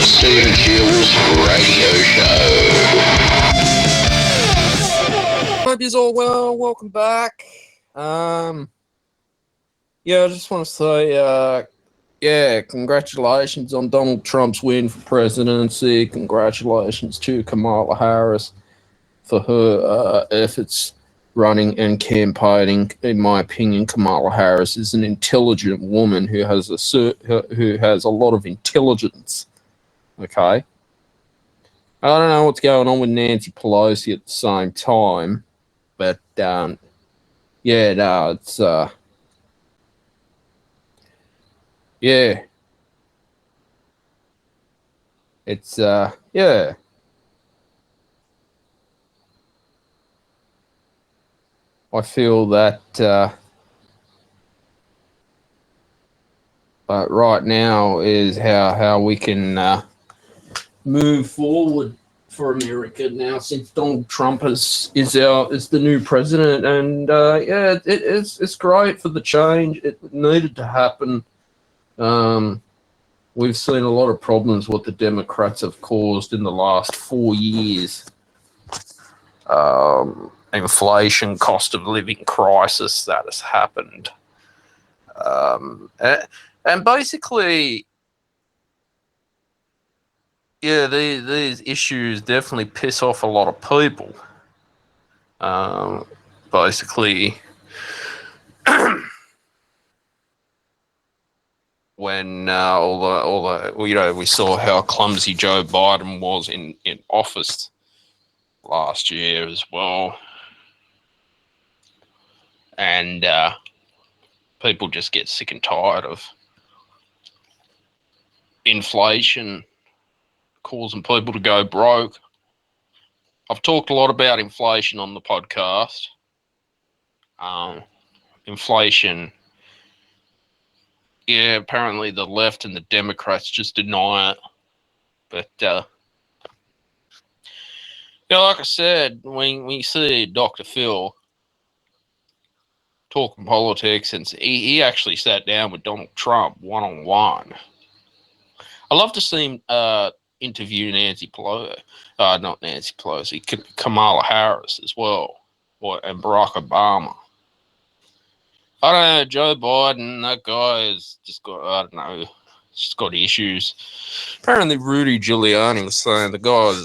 Stephen Jules Radio Show. Hope you're all well. Welcome back. I just want to say, congratulations on Donald Trump's win for presidency. Congratulations to Kamala Harris for her efforts running and campaigning. In my opinion, Kamala Harris is an intelligent woman who has a lot of intelligence. Okay. I don't know what's going on with Nancy Pelosi at the same time, but I feel that right now is how we can move forward for America now, since Donald Trump is the new president, and it's great for the change. It needed to happen. We've seen a lot of problems what the Democrats have caused in the last 4 years. Inflation, cost of living crisis that has happened, and basically, these issues definitely piss off a lot of people. Basically, when we saw how clumsy Joe Biden was in office last year as well, and people just get sick and tired of inflation causing people to go broke. I've talked a lot about inflation on the podcast. Inflation, apparently the left and the Democrats just deny it. But, like I said, when we see Dr. Phil talking politics, and he actually sat down with Donald Trump one-on-one. I love to see him interview Kamala Harris as well, and Barack Obama. I don't know, Joe Biden, that guy has just got, just got issues. Apparently Rudy Giuliani was saying the guy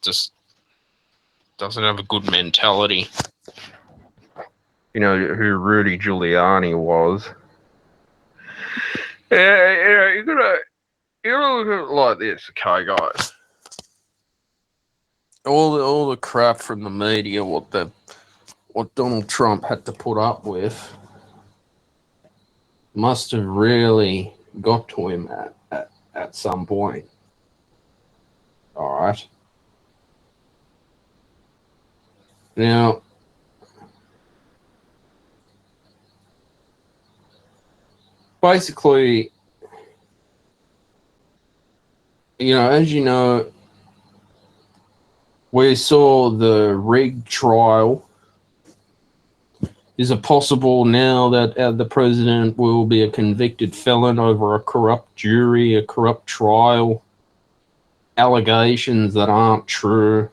just doesn't have a good mentality. You know who Rudy Giuliani was. You gotta look at it like this, okay, guys. All the crap from the media, what Donald Trump had to put up with, must have really got to him at some point. All right. Now, basically, as you know, we saw the rig trial. Is it possible now that the president will be a convicted felon over a corrupt jury, a corrupt trial, allegations that aren't true?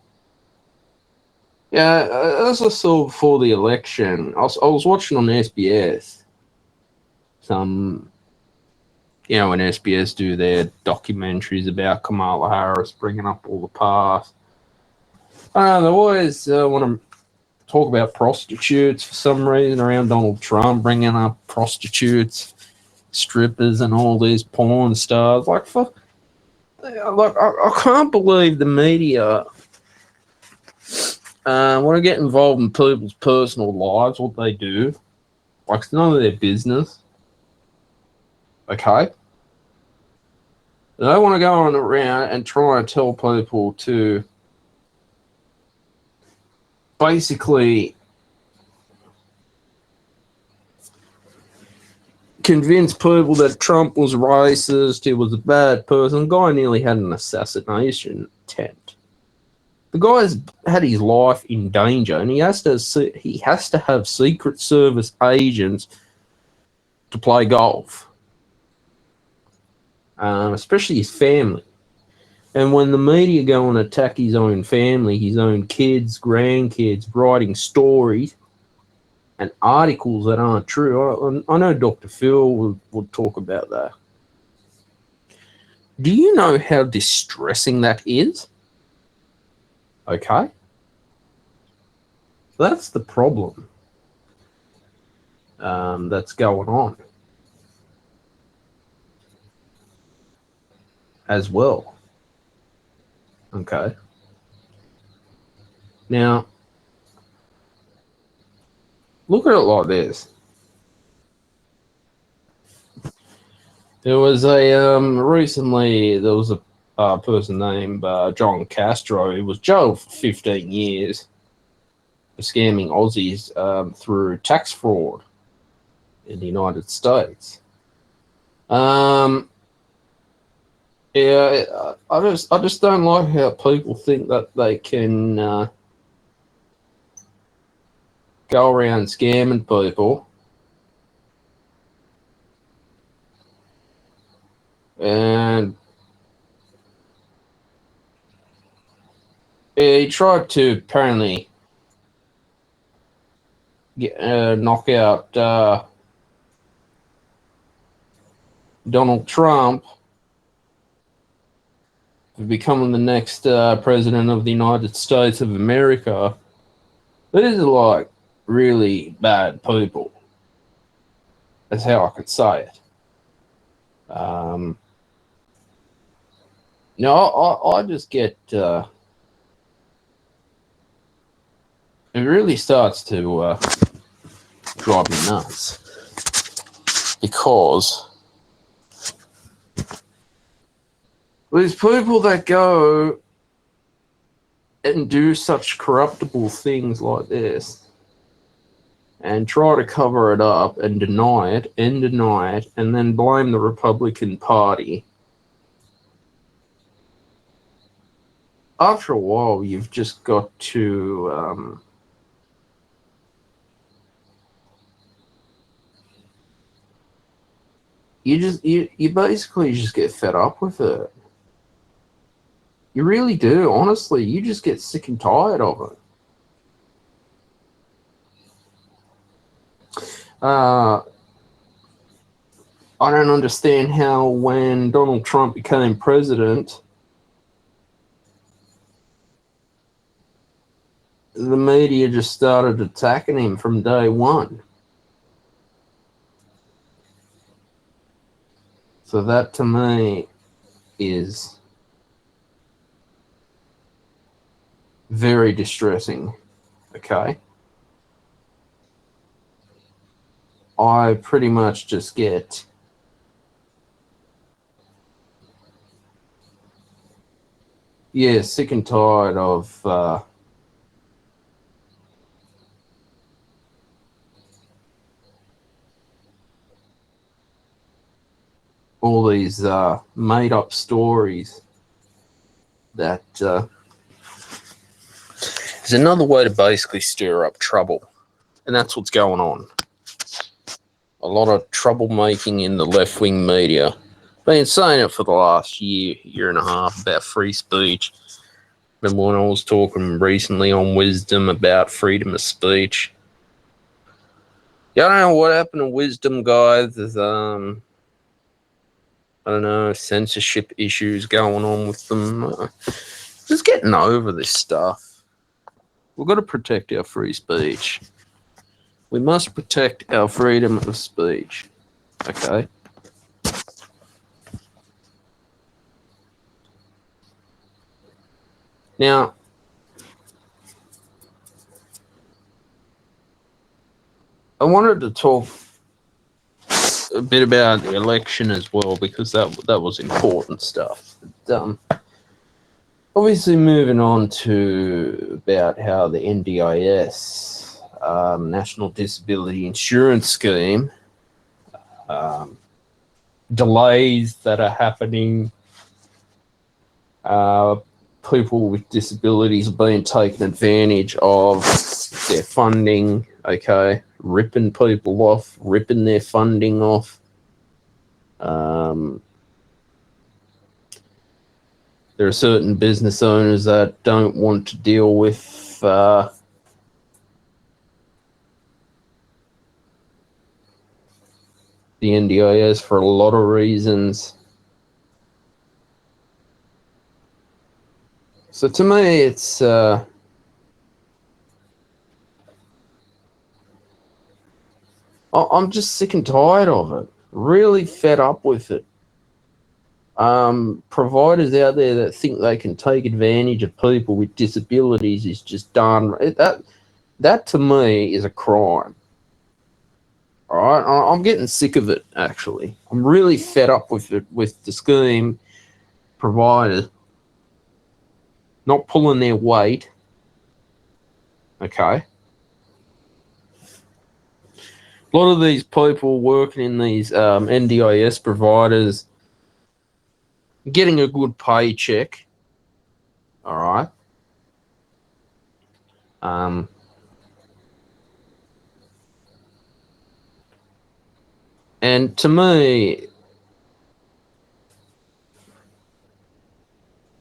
Yeah, as I saw before the election, I was watching on SBS when SBS do their documentaries about Kamala Harris, bringing up all the past. I don't know, they always want to talk about prostitutes for some reason around Donald Trump, bringing up prostitutes, strippers, and all these porn stars. I can't believe the media want to get involved in people's personal lives, what they do. Like, it's none of their business. Okay? They don't want to go on around and try and tell people to basically convince people that Trump was racist, he was a bad person. The guy nearly had an assassination attempt. The guy's had his life in danger, and he has to have Secret Service agents to play golf, especially his family. And when the media go and attack his own family, his own kids, grandkids, writing stories and articles that aren't true, I know Dr. Phil will talk about that. Do you know how distressing that is? Okay? That's the problem that's going on as well. Okay? Now, look at it like this. There was recently there was a person named John Castro who was jailed for 15 years for scamming Aussies through tax fraud in the United States. Yeah, I just don't like how people think that they can go around scamming people. And he tried to apparently knock out Donald Trump for becoming the next president of the United States of America. These are like really bad people. That's how I could say it. I just get it really starts to drive me nuts because these people that go and do such corruptible things like this and try to cover it up and deny it and then blame the Republican Party. After a while, you've just got to you basically just get fed up with it. You really do, honestly. You just get sick and tired of it. I don't understand how when Donald Trump became president, the media just started attacking him from day one. So that to me is very distressing, okay? I pretty much just get sick and tired of all these made-up stories that is another way to basically stir up trouble. And that's what's going on. A lot of troublemaking in the left-wing media. Been saying it for the last year and a half about free speech. Remember when I was talking recently on Wisdom about freedom of speech? Yeah, I don't know what happened to Wisdom, guys. There's, I don't know, censorship issues going on with them. Just getting over this stuff. We've got to protect our free speech. We must protect our freedom of speech. Okay? Now, I wanted to talk a bit about the election as well because that was important stuff. But, obviously, moving on to about how the NDIS, National Disability Insurance Scheme, delays that are happening. People with disabilities are being taken advantage of their funding, okay, ripping people off, ripping their funding off. There are certain business owners that don't want to deal with the NDIS for a lot of reasons. So to me, it's I'm just sick and tired of it. Really fed up with it. Providers out there that think they can take advantage of people with disabilities is just done. That to me is a crime. All right, I'm getting sick of it. Actually, I'm really fed up with it, with the scheme providers not pulling their weight. Okay. A lot of these people working in these NDIS providers getting a good paycheck. All right. And to me,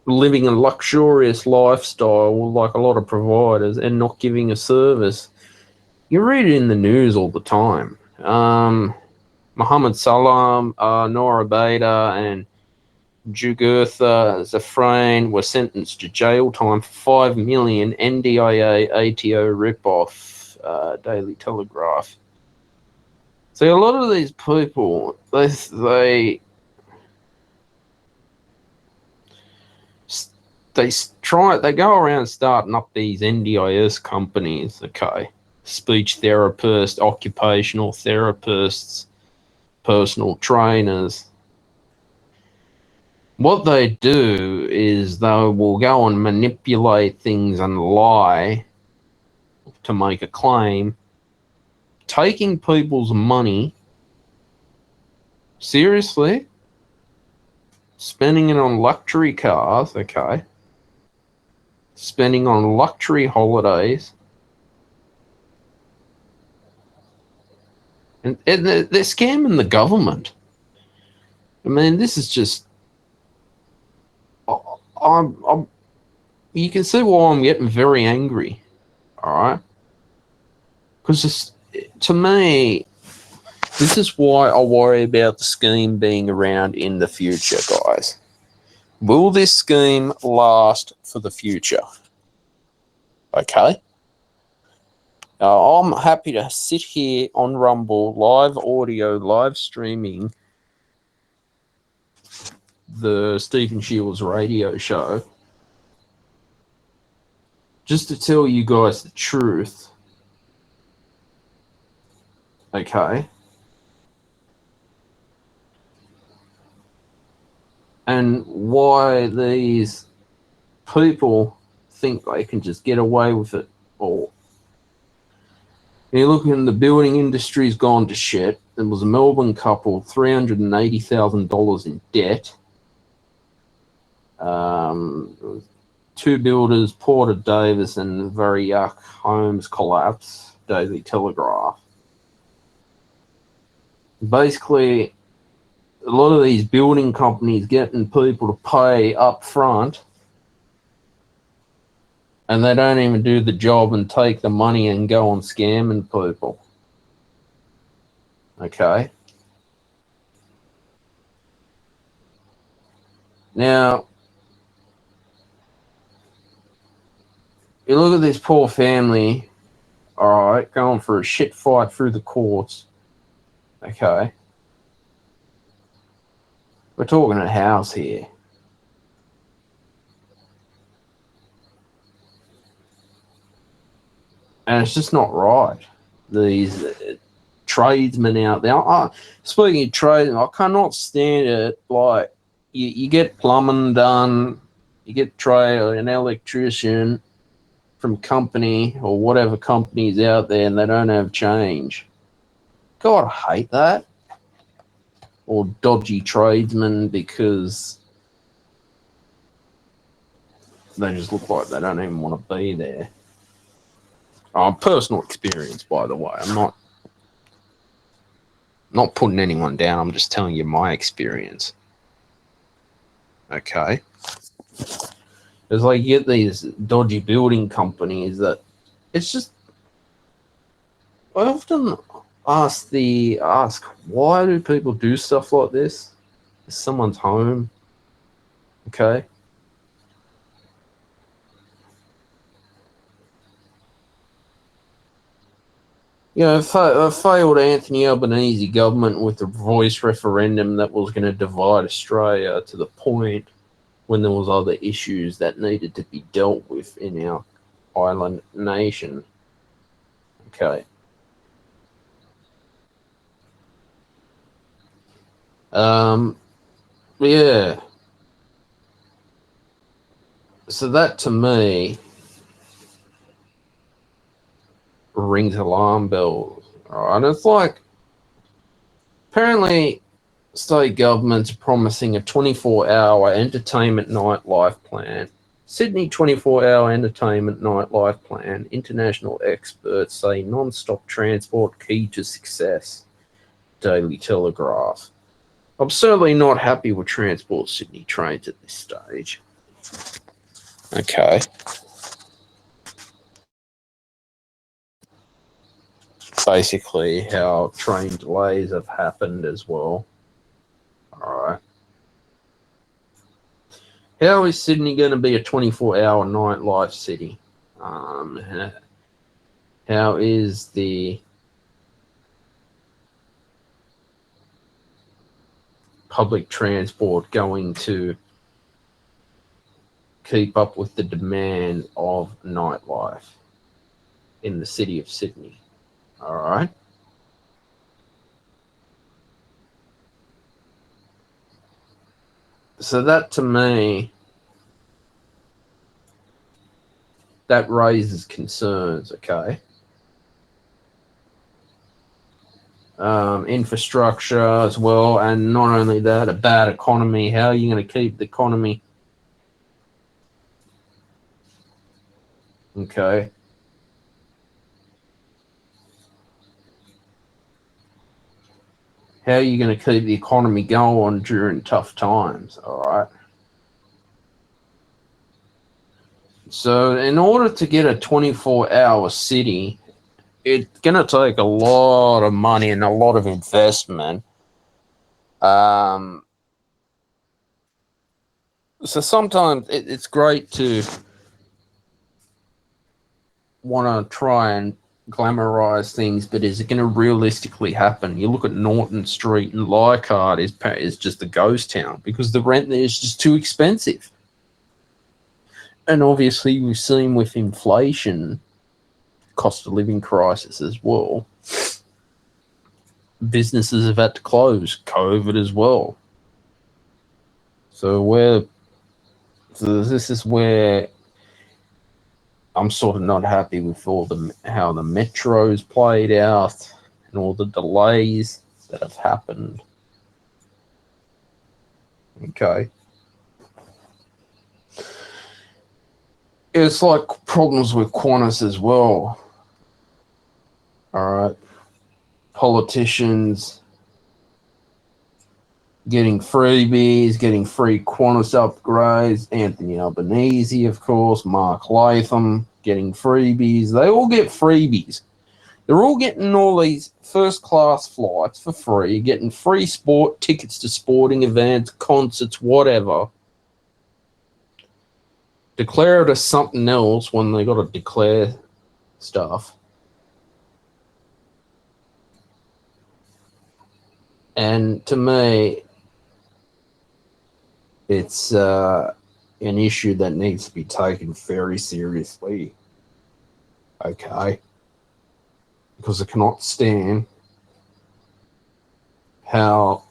living a luxurious lifestyle like a lot of providers and not giving a service. You read it in the news all the time. Mohammed Salam, Nora Bader, and Jugurtha Zafrain were sentenced to jail time for 5 million NDIA ATO ripoff, Daily Telegraph. See, a lot of these people, they go around starting up these NDIS companies, okay? Speech therapists, occupational therapists, personal trainers. What they do is they will go and manipulate things and lie to make a claim, taking people's money, seriously, spending it on luxury cars, okay, spending on luxury holidays, and they're scamming the government. I mean, this is just, you can see why I'm getting very angry, all right? Because to me, this is why I worry about the scheme being around in the future, guys. Will this scheme last for the future? Okay. I'm happy to sit here on Rumble, live audio, live streaming the Stephen Shields radio show, just to tell you guys the truth. Okay. And why these people think they can just get away with it all. You look in the building industry's gone to shit. There was a Melbourne couple, $380,000 in debt. Two builders, Porter Davis and Very Yuck Homes collapse, Daily Telegraph. Basically, a lot of these building companies getting people to pay up front, and they don't even do the job and take the money and go on scamming people. Okay. Now, you look at this poor family, all right, going for a shit fight through the courts. Okay. We're talking a house here. And it's just not right. These tradesmen out there. Speaking of tradesmen, I cannot stand it. Like, you get plumbing done, you get an electrician from company or whatever company's out there, and they don't have change. God, I hate that. Or dodgy tradesmen because they just look like they don't even want to be there. Personal experience, by the way. I'm not putting anyone down. I'm just telling you my experience. Okay. It's like you get these dodgy building companies that it's just. I often ask why do people do stuff like this? It's someone's home, okay? You know, a failed Anthony Albanese government with the voice referendum that was going to divide Australia to the point when there was other issues that needed to be dealt with in our island nation. Okay. Yeah. So that to me rings alarm bells. All right. It's like apparently state governments are promising a 24-hour entertainment nightlife plan. Sydney 24-hour entertainment nightlife plan. International experts say non-stop transport key to success. Daily Telegraph. I'm certainly not happy with Transport Sydney trains at this stage. Okay. Basically, how train delays have happened as well. Alright. How is Sydney going to be a 24-hour nightlife city? How is the public transport going to keep up with the demand of nightlife in the city of Sydney? All right. So that to me, that raises concerns, okay? Infrastructure as well, and not only that, a bad economy. How are you going to keep the economy? Okay. How are you going to keep the economy going during tough times? All right. So, in order to get a 24-hour city, it's going to take a lot of money and a lot of investment. So sometimes it's great to want to try and glamorize things, but is it going to realistically happen? You look at Norton Street and Leichhardt is just a ghost town because the rent there is just too expensive. And obviously we've seen with inflation, cost of living crisis as well, businesses have had to close, COVID as well. So this is where I'm sort of not happy with how the metro's played out and all the delays that have happened. Okay. It's like problems with Qantas as well. All right. Politicians getting freebies, getting free Qantas upgrades. Anthony Albanese, of course. Mark Latham getting freebies. They all get freebies. They're all getting all these first-class flights for free, getting free sport tickets to sporting events, concerts, whatever. Declare it as something else when they got to declare stuff. And to me, it's an issue that needs to be taken very seriously. Okay? Because I cannot stand how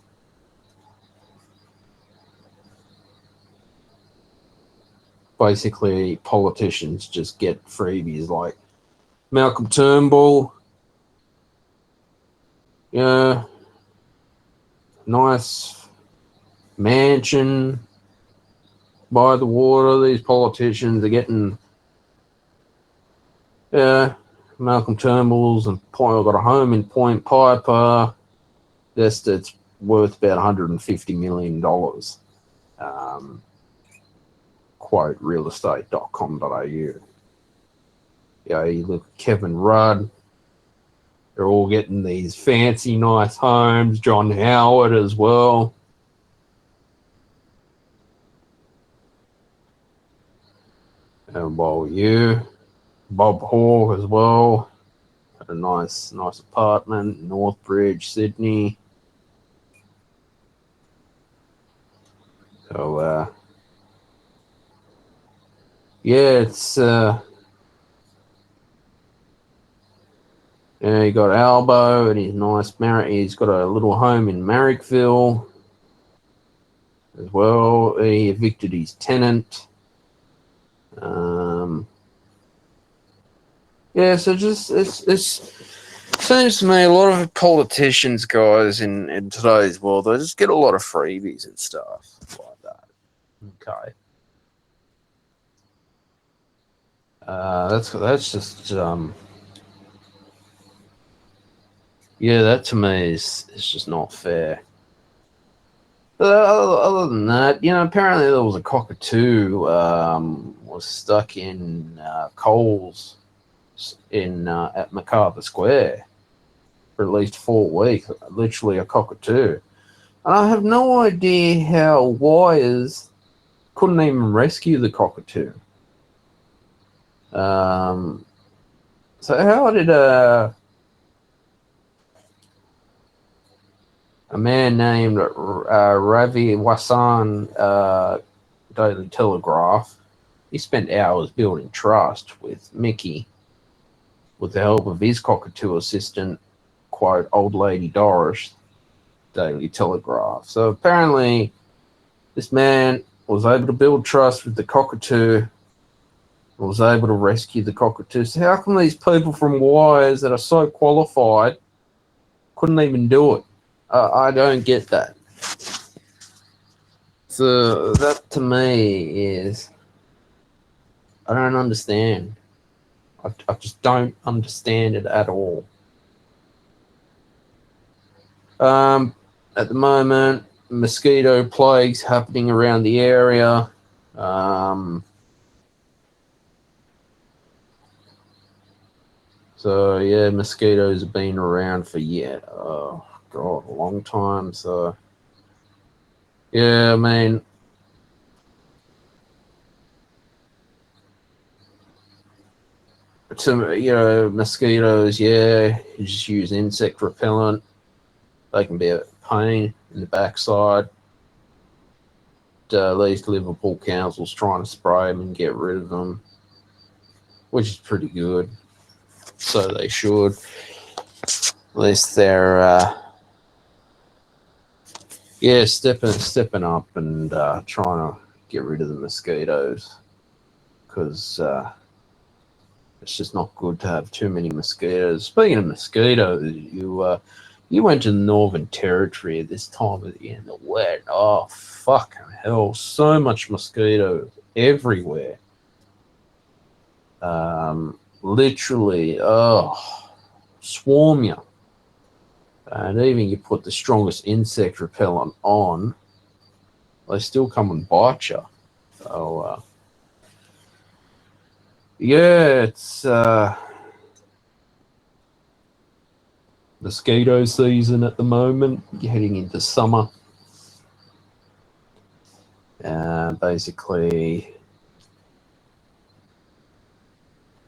basically politicians just get freebies like Malcolm Turnbull. Yeah. Nice mansion by the water. These politicians are getting, Malcolm Turnbull's and got a home in Point Piper. It's worth about $150 million. quote realestate.com.au. You look at Kevin Rudd, they're all getting these fancy, nice homes. John Howard as well. And while Bob Hawke as well, had a nice apartment in Northbridge, Sydney. So, it's you got Albo and his nice he's got a little home in Marrickville as well. He evicted his tenant. So just it seems to me a lot of politicians, guys, in today's world, they just get a lot of freebies and stuff like that. Okay. That's just that to me is just not fair. Other than that, apparently there was a cockatoo was stuck in Coles at MacArthur Square for at least 4 weeks, literally a cockatoo. And I have no idea how wires couldn't even rescue the cockatoo. So how did a man named Ravi Wasan, Daily Telegraph, he spent hours building trust with Mickey with the help of his cockatoo assistant, quote, old lady Doris, Daily Telegraph. So apparently this man was able to build trust with the cockatoo, was able to rescue the cockatoo. So how come these people from Wires that are so qualified couldn't even do it? I don't get that. So that to me is, I don't understand. I just don't understand it at all. At the moment, mosquito plagues happening around the area. Mosquitoes have been around for a long time. So I mean, mosquitoes, you just use insect repellent. They can be a pain in the backside. At least Liverpool Council's trying to spray them and get rid of them, which is pretty good. So they should. At least they're stepping up and trying to get rid of the mosquitoes, because it's just not good to have too many mosquitoes. Speaking of mosquitoes, you went to the Northern Territory at this time of the year in the wet. Oh, fucking hell. So much mosquito everywhere. Literally, swarm you. And even you put the strongest insect repellent on, they still come and bite you. So, it's mosquito season at the moment, heading into summer. Basically,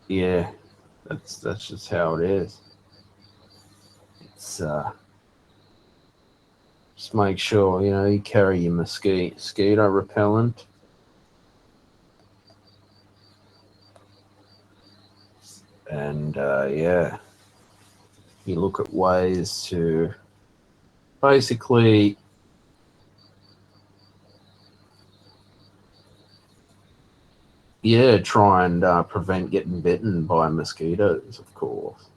that's just how it is. It's just make sure you carry your mosquito repellent. And you look at ways to basically try and prevent getting bitten by mosquitoes, of course.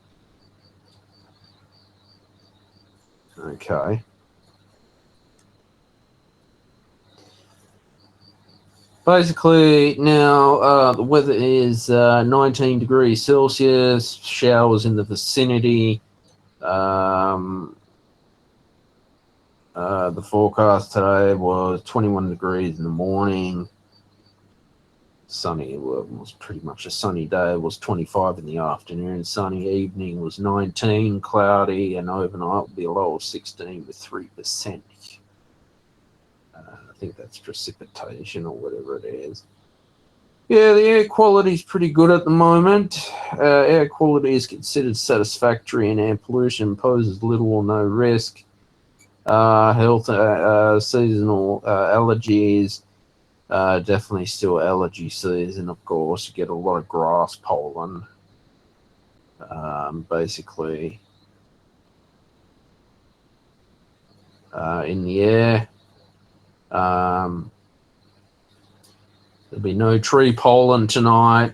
Okay. Basically, now the weather is 19 degrees Celsius, showers in the vicinity. The forecast today was 21 degrees in the morning. sunny. It was pretty much a sunny day. It was 25 in the afternoon. Sunny evening was 19, cloudy, and overnight will be a low of 16 with 3%. I think that's precipitation or whatever it is. Yeah, the air quality is pretty good at the moment. Air quality is considered satisfactory, and air pollution poses little or no risk. Health, seasonal allergies, definitely still allergy season, of course. You get a lot of grass pollen, basically, in the air. There'll be no tree pollen tonight.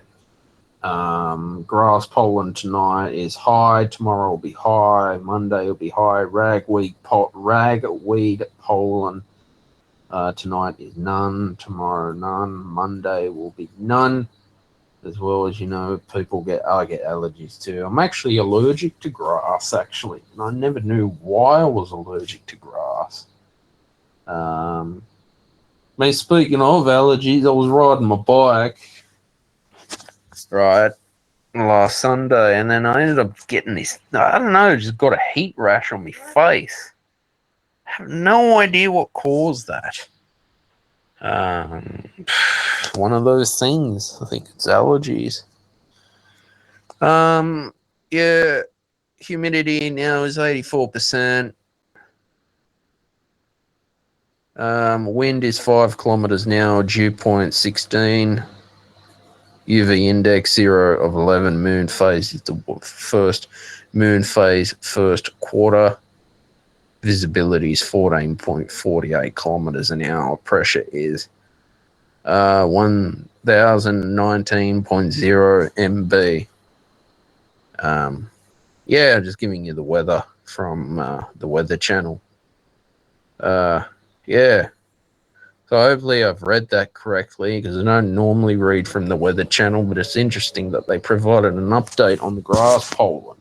Grass pollen tonight is high. Tomorrow will be high. Monday will be high. Ragweed pollen tonight is none. Tomorrow none. Monday will be none. As well as, I get allergies too. I'm actually allergic to grass, actually. And I never knew why I was allergic to grass. Speaking of allergies, I was riding my bike, right, last Sunday, and then I ended up getting this, I don't know, just got a heat rash on my face. I have no idea what caused that. One of those things. I think it's allergies. Yeah, humidity now is 84%. Wind is 5 kilometers an hour, dew point 16. UV index 0 of 11. Moon phase is the first moon phase, first quarter. Visibility is 14.48 kilometers an hour. Pressure is 1019.0 MB. Yeah, just giving you the weather from the Weather Channel. Yeah. So hopefully I've read that correctly, because I don't normally read from the Weather Channel, but it's interesting that they provided an update on the grass pollen.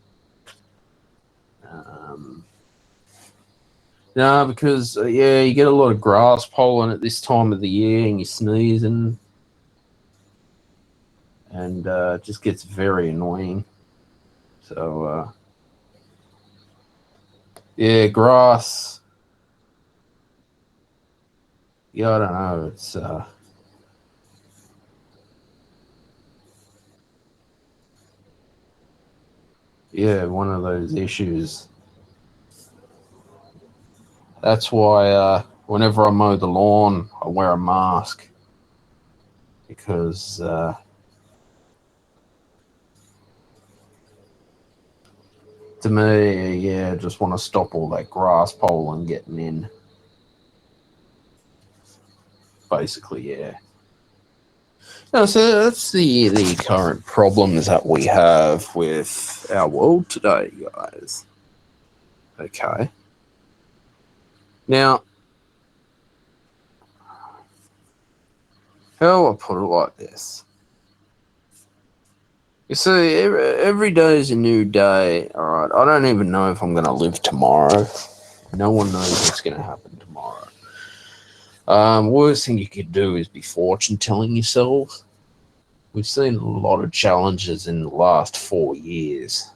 No, because, you get a lot of grass pollen at this time of the year, and you're sneezing, and it just gets very annoying. So, grass. Yeah, I don't know. It's one of those issues. That's why whenever I mow the lawn, I wear a mask, because to me, I just want to stop all that grass pollen getting in. Basically, yeah. No, so that's the current problems that we have with our world today, guys. Okay. Now, how do I put it like this? You see, every day is a new day. All right, I don't even know if I'm going to live tomorrow. No one knows what's going to happen tomorrow. Worst thing you could do is be fortune telling yourself. We've seen a lot of challenges in the last 4 years,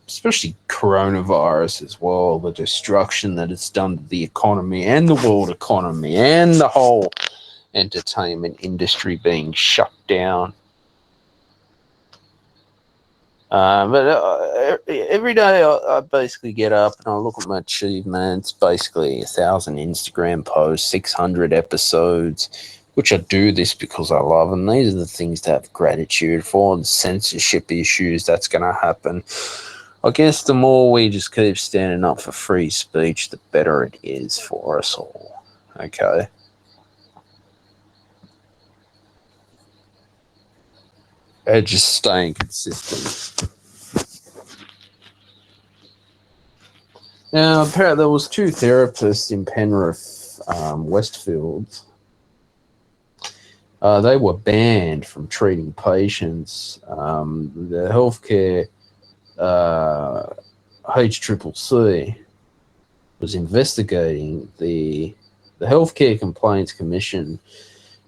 especially coronavirus as well, the destruction that it's done to the economy and the world economy and the whole entertainment industry being shut down. But every day I basically get up and I look at my achievements, basically 1,000 Instagram posts, 600 episodes, which I do this because I love them. These are the things to have gratitude for. The censorship issues that's going to happen. I guess the more we just keep standing up for free speech, the better it is for us all. Okay? And just staying consistent. Now, apparently there was 2 therapists in Penrith, Westfield. They were banned from treating patients. The healthcare HCCC was investigating the Healthcare Complaints Commission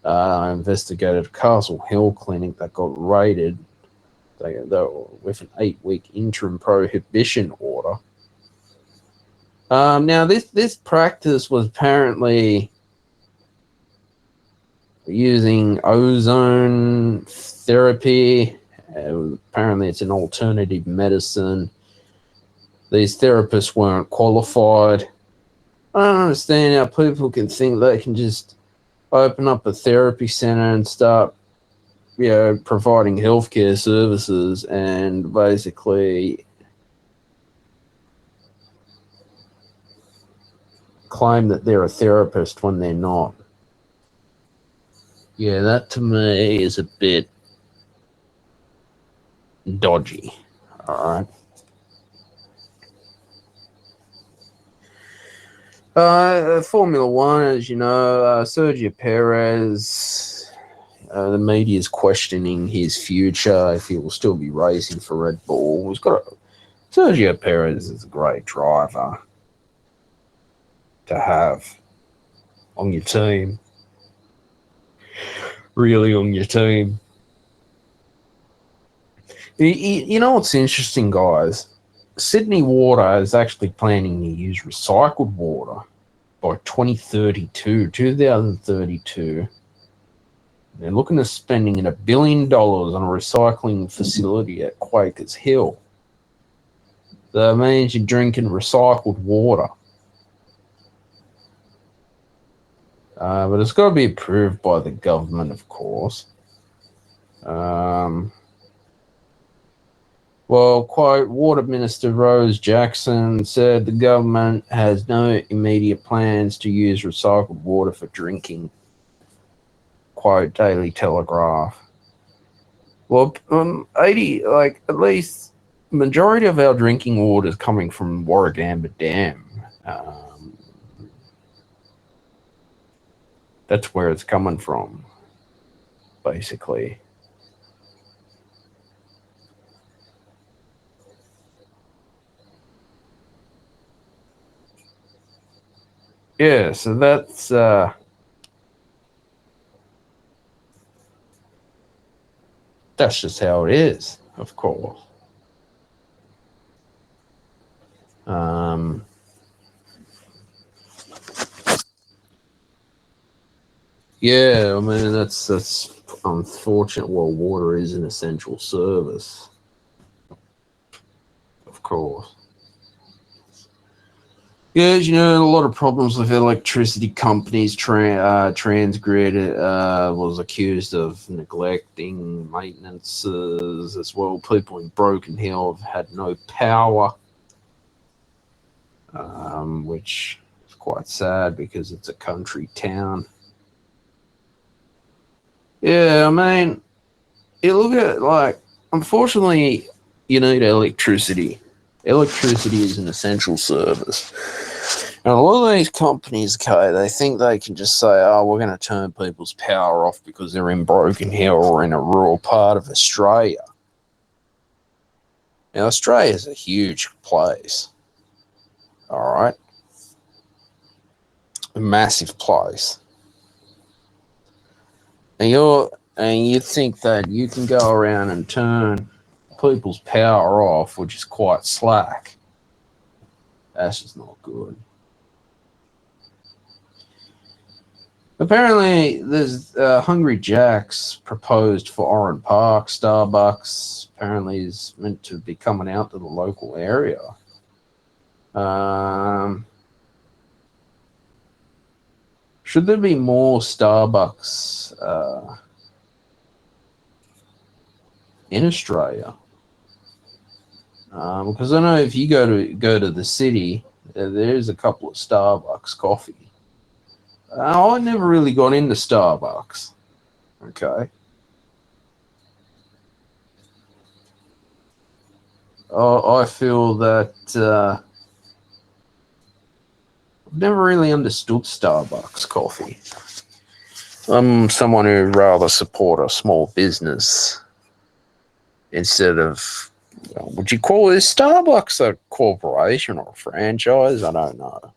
investigated a Castle Hill clinic that got raided with an 8-week interim prohibition order. Now, this practice was apparently using ozone therapy. Apparently, it's an alternative medicine. These therapists weren't qualified. I don't understand how people can think they can just open up a therapy center and start, providing healthcare services and basically claim that they're a therapist when they're not. Yeah, that to me is a bit dodgy. All right. Formula One, as you know, Sergio Perez, the media is questioning his future, if he will still be racing for Red Bull. Sergio Perez is a great driver to have on your team. Really on your team. You know what's interesting, guys? Sydney Water is actually planning to use recycled water by 2032. They're looking at spending $1 billion on a recycling facility at Quakers Hill. That means you're drinking recycled water. But it's got to be approved by the government, of course. Well, quote, Water Minister Rose Jackson said the government has no immediate plans to use recycled water for drinking. Quote, Daily Telegraph. Well, at least majority of our drinking water is coming from Warragamba Dam. That's where it's coming from, basically. Yeah, so that's just how it is, of course. Yeah, I mean that's unfortunate. Well, water is an essential service, of course. Yeah, as you know, a lot of problems with electricity companies. Transgrid was accused of neglecting maintenances as well. People in Broken Hill have had no power, which is quite sad because it's a country town. Yeah, I mean, you look at, unfortunately, you need electricity. Electricity is an essential service. And a lot of these companies, they think they can just say, oh, we're going to turn people's power off because they're in Broken Hill or in a rural part of Australia. Now, Australia is a huge place. All right? A massive place. And you think that you can go around and turn people's power off, which is quite slack. That's just not good. Apparently, there's Hungry Jack's proposed for Oran Park. Starbucks apparently is meant to be coming out to the local area. Should there be more Starbucks in Australia? Because I know if you go to the city, there's a couple of Starbucks coffee. I never really got into Starbucks. Okay. I feel that I've never really understood Starbucks coffee. I'm someone who would rather support a small business instead of, would you call this Starbucks a corporation or a franchise? I don't know.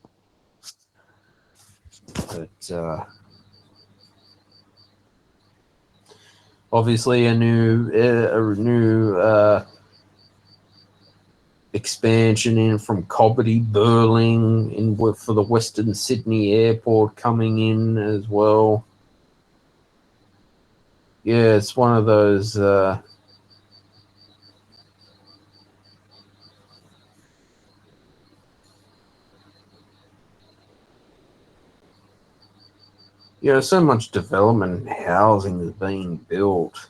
But Obviously, a new expansion in from Cobbitty, Burling, for the Western Sydney Airport coming in as well. Yeah, it's one of those. So much development and housing is being built.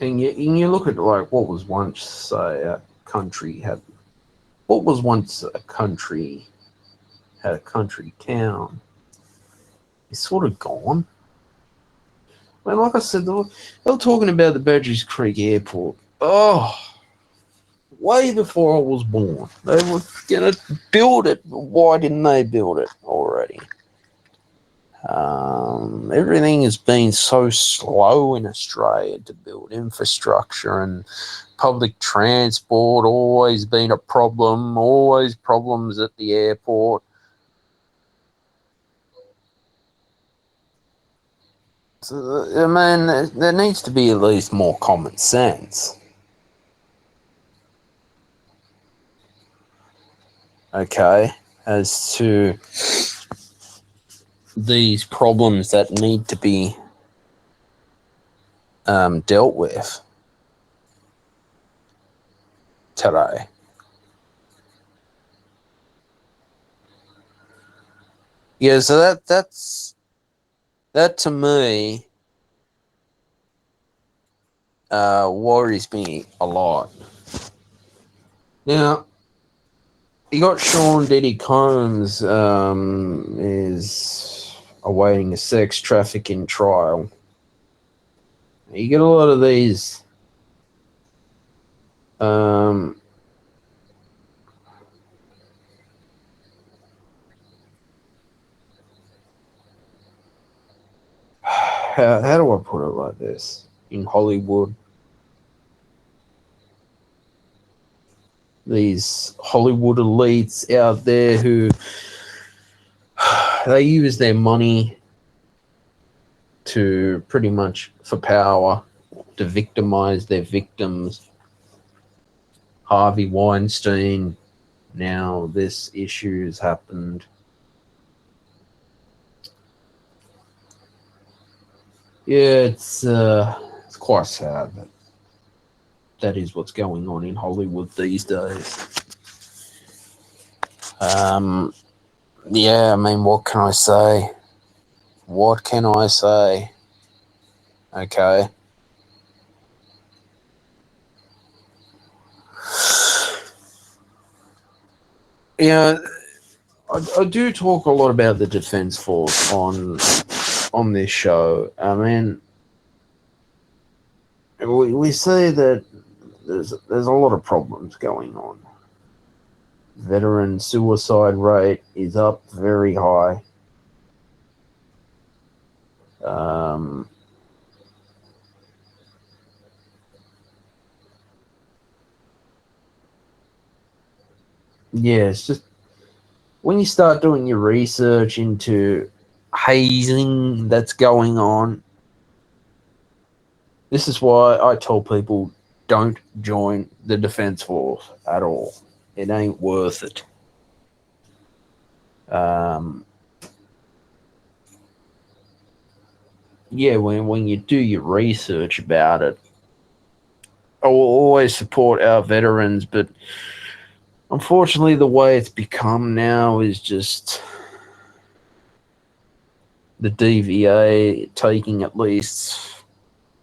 And you look at like what was once, say, a country had a country town. It's sort of gone. I mean, like I said, they were talking about the Badgerys Creek Airport. Oh, way before I was born. They were going to build it. Why didn't they build it already? Everything has been so slow in Australia to build infrastructure, and public transport always been a problem, always problems at the airport. So, I mean, there needs to be at least more common sense. Okay, as to these problems that need to be dealt with today. Yeah, so that to me worries me a lot. Now, you got Sean Diddy Combs is awaiting a sex trafficking trial. You get a lot of these how do I put it like this? In Hollywood, these Hollywood elites out there who they use their money to pretty much for power to victimize their victims. Harvey Weinstein, now this issue has happened. Yeah, it's quite sad that is what's going on in Hollywood these days. Yeah, I mean, what can I say? Okay. Yeah, I do talk a lot about the Defence Force on this show. I mean, we see that there's a lot of problems going on. Veteran suicide rate is up very high. Yeah, it's just when you start doing your research into hazing that's going on, this is why I tell people don't join the Defence Force at all. It ain't worth it. Yeah, when you do your research about it, I will always support our veterans, but unfortunately, the way it's become now is just the DVA taking at least,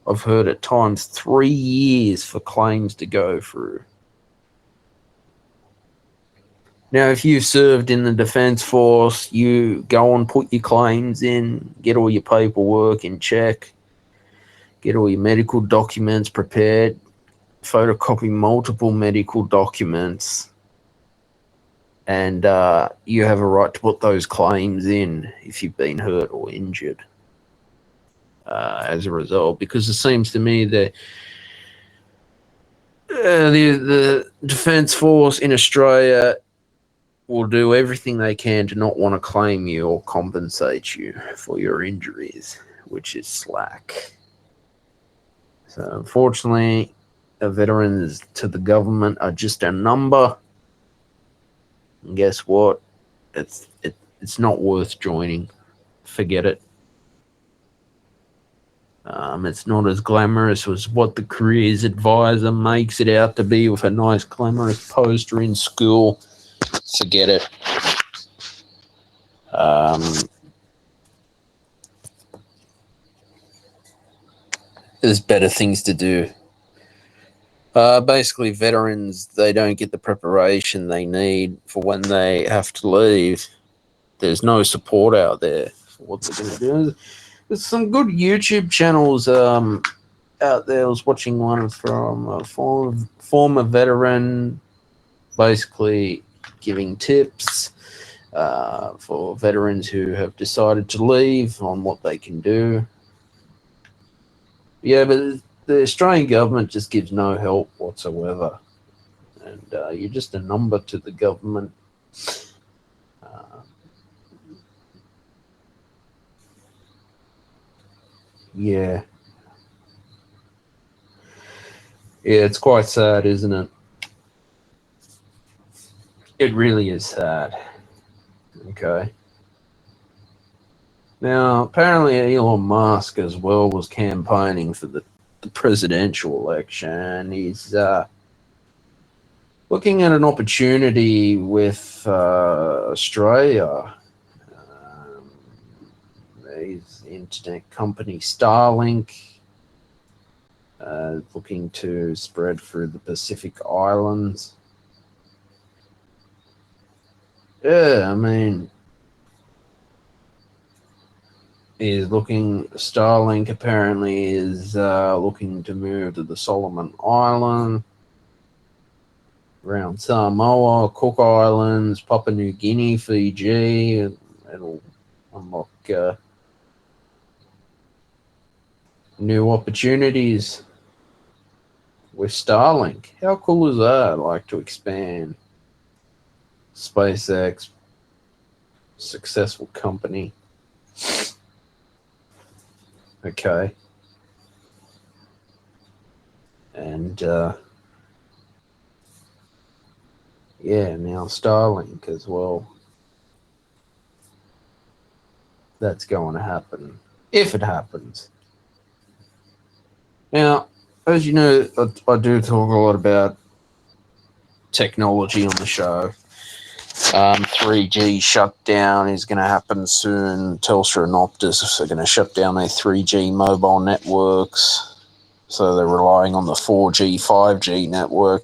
I've heard at times, 3 years for claims to go through. Now, if you've served in the Defence Force, you go and put your claims in, get all your paperwork in check, get all your medical documents prepared, photocopy multiple medical documents, and you have a right to put those claims in if you've been hurt or injured as a result. Because it seems to me that the Defence Force in Australia will do everything they can to not want to claim you or compensate you for your injuries, which is slack. So unfortunately, the veterans to the government are just a number. And guess what? It's not worth joining. Forget it. It's not as glamorous as what the careers advisor makes it out to be with a nice glamorous poster in school. Forget it. There's better things to do. Basically, veterans, they don't get the preparation they need for when they have to leave. There's no support out there for what they're going to do. There's some good YouTube channels out there. I was watching one from a former veteran, basically giving tips for veterans who have decided to leave on what they can do. Yeah, but the Australian government just gives no help whatsoever. And you're just a number to the government. Yeah. Yeah, it's quite sad, isn't it? It really is sad. Okay. Now, apparently Elon Musk as well was campaigning for the presidential election. He's looking at an opportunity with Australia. His internet company Starlink, looking to spread through the Pacific Islands. Yeah, I mean, Starlink apparently is looking to move to the Solomon Island, around Samoa, Cook Islands, Papua New Guinea, Fiji. It'll unlock new opportunities with Starlink. How cool is that? Like, to expand. SpaceX, successful company. Okay. And yeah, now Starlink as well. That's going to happen, if it happens. Now, as you know, I do talk a lot about technology on the show. 3G shutdown is going to happen soon. Telstra and Optus are going to shut down their 3G mobile networks. So they're relying on the 4G, 5G network.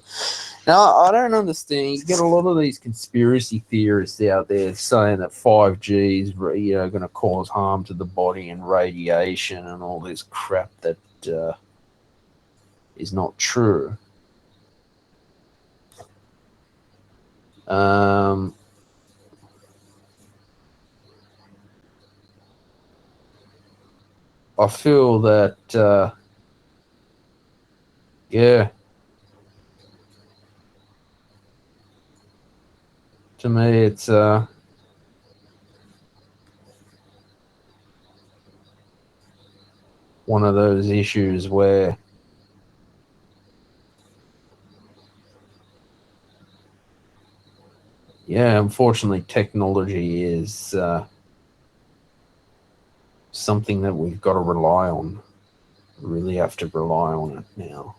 Now, I don't understand. You get a lot of these conspiracy theorists out there saying that 5G is going to cause harm to the body and radiation and all this crap that is not true. I feel that, yeah, to me, it's one of those issues where unfortunately, technology is something that we've got to rely on. We really have to rely on it now.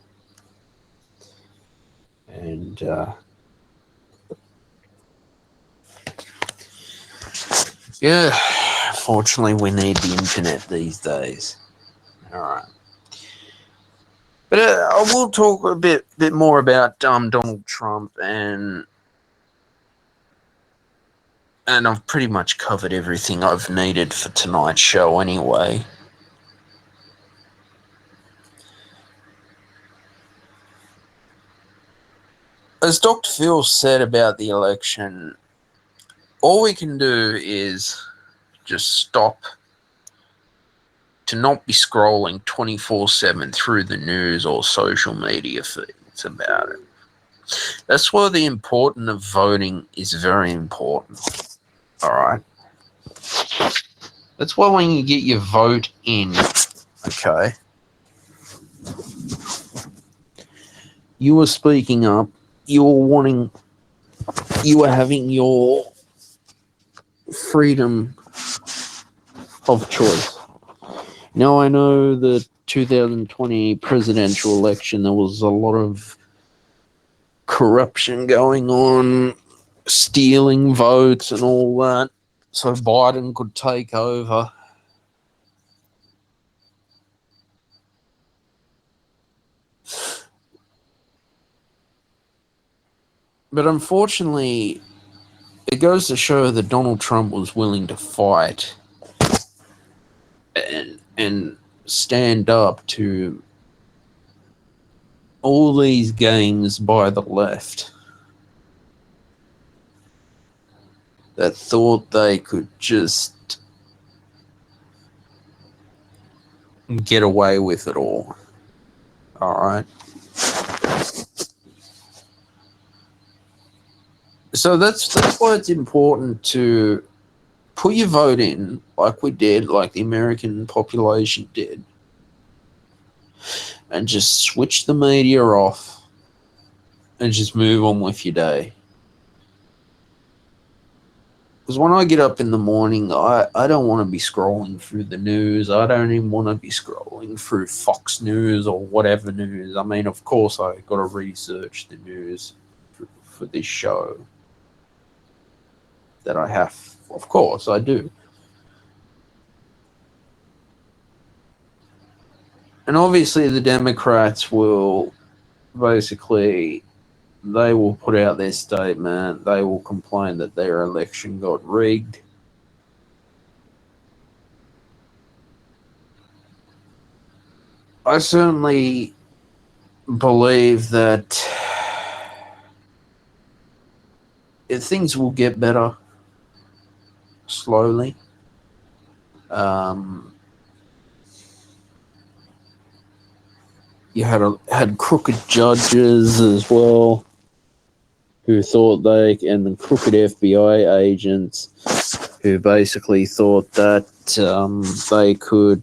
And fortunately, we need the internet these days. All right. But I will talk a bit more about Donald Trump, and I've pretty much covered everything I've needed for tonight's show anyway. As Dr. Phil said about the election, all we can do is just stop, to not be scrolling 24/7 through the news or social media feeds about it. That's why the importance of voting is very important. All right. That's why when you get your vote in, okay, you were speaking up, you were having your freedom of choice. Now, I know the 2020 presidential election, there was a lot of corruption going on, stealing votes and all that, so Biden could take over. But unfortunately, it goes to show that Donald Trump was willing to fight and stand up to all these games by the left that thought they could just get away with it all. All right. So that's why it's important to put your vote in, like we did, like the American population did, and just switch the media off and just move on with your day. Because when I get up in the morning, I don't want to be scrolling through the news. I don't even want to be scrolling through Fox News or whatever news. I mean, of course, I got to research the news for this show that I have. Of course, I do. And obviously, the Democrats will basically, they will put out their statement. They will complain that their election got rigged. I certainly believe that things will get better slowly. You had crooked judges as well who thought and the crooked FBI agents who basically thought that they could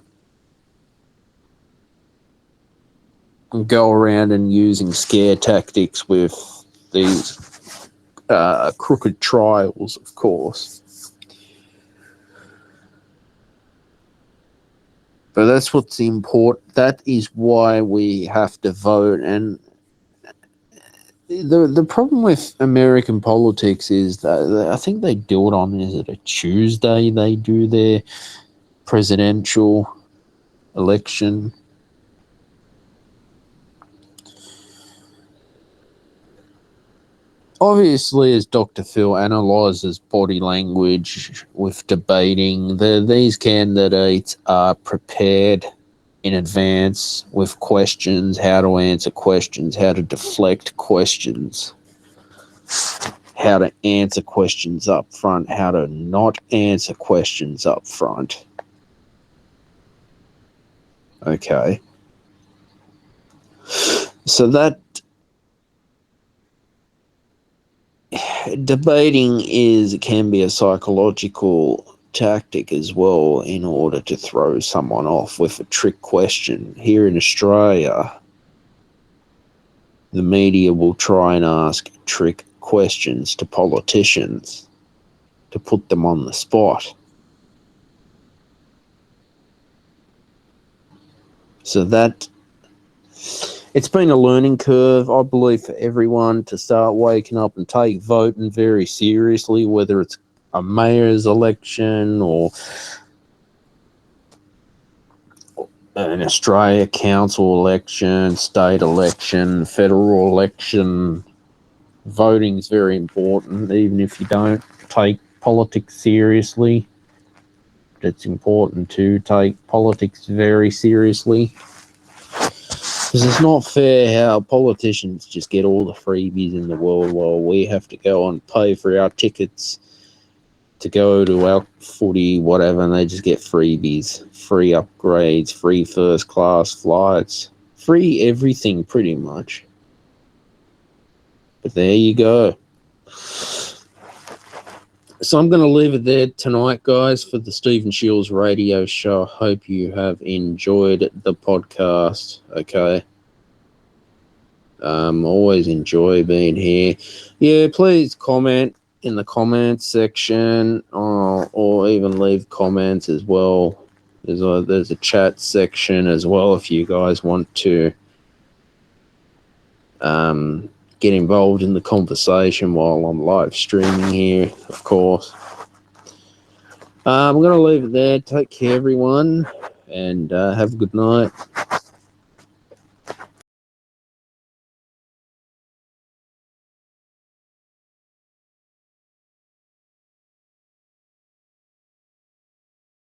go around and using scare tactics with these crooked trials, of course. But that's what's important. That is why we have to vote. And the problem with American politics is that I think they do it on, is it a Tuesday they do their presidential election? Obviously, as Dr. Phil analyzes body language with debating, these candidates are prepared in advance with questions, how to answer questions, how to deflect questions, how to answer questions up front, how to not answer questions up front. Okay. So that debating can be a psychological tactic as well in order to throw someone off with a trick question. Here in Australia, the media will try and ask trick questions to politicians to put them on the spot. So it's been a learning curve, I believe, for everyone to start waking up and take voting very seriously, whether it's a mayor's election or an Australia council election, state election, federal election. Voting is very important, even if you don't take politics seriously. It's important to take politics very seriously. Because it's not fair how politicians just get all the freebies in the world while we have to go and pay for our tickets to go to our footy, whatever, and they just get freebies, free upgrades, free first class flights, free everything pretty much. But there you go. So I'm going to leave it there tonight, guys, for the Stephen Shields radio show. Hope you have enjoyed the podcast. Okay. Always enjoy being here. Yeah, please comment in the comments section, or even leave comments as well. There's a chat section as well if you guys want to get involved in the conversation while I'm live streaming here, of course. I'm going to leave it there. Take care, everyone, and have a good night.